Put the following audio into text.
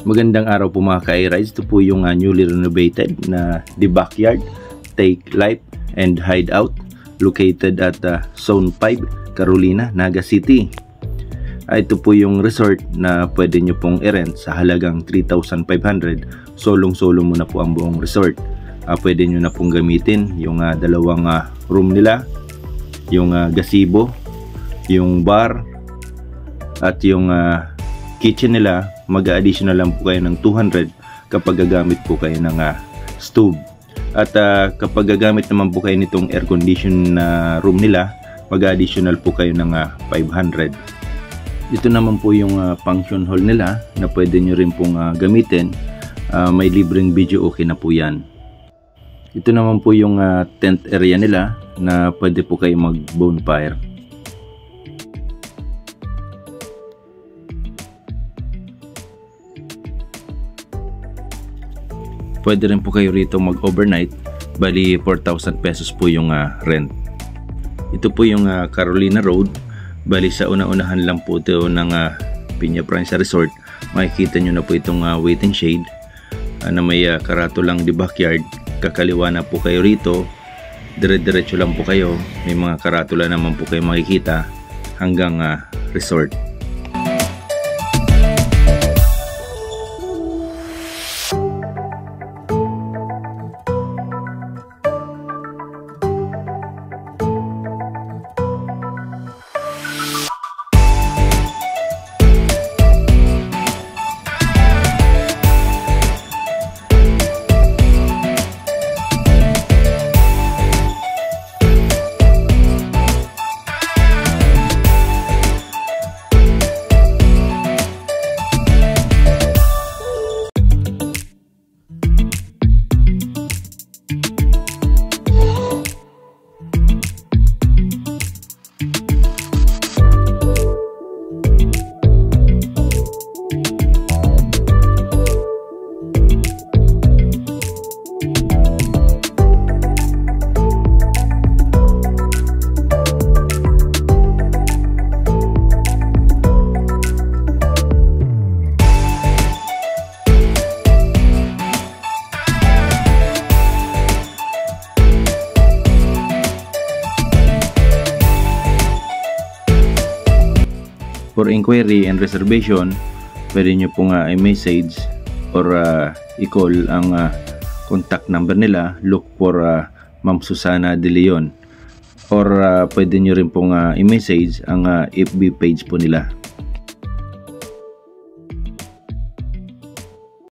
Magandang araw po mga ka-i-rides. Ito po yung newly renovated na The Backyard, Take Life and Hideout located at Zone 5, Carolina, Naga City. Ito po yung resort na pwede nyo pong i-rent sa halagang 3,500. Solong-solo muna po ang buong resort. Pwede nyo na pong gamitin yung dalawang room nila, yung gazebo, yung bar, at yung kitchen nila. Mag-additional lang po kayo ng 200 kapag gagamit po kayo ng stove. At kapag gagamit naman po kayo nitong air condition na room nila, mag-additional po kayo ng 500. Ito naman po yung function hall nila na pwede nyo rin pong gamitin. May libreng video, okay na po yan. Ito naman po yung tent area nila na pwede po kayo mag bonfire. Pwede rin po kayo rito mag-overnight. Bali 4,000 pesos po yung rent. Ito po yung Carolina Road. Bali sa una-unahan lang po ito ng Piña Francia Resort. Makikita nyo na po itong waiting shade na may karatulang The Backyard. Kakaliwa na po kayo rito. Dire-diretso lang po kayo. May mga karatula naman po kayo makikita hanggang resort. For inquiry and reservation, pwede nyo pong i-message or i-call ang contact number nila. Look for Ma'am Susana De Leon, or pwede nyo rin pong i-message ang FB page po nila.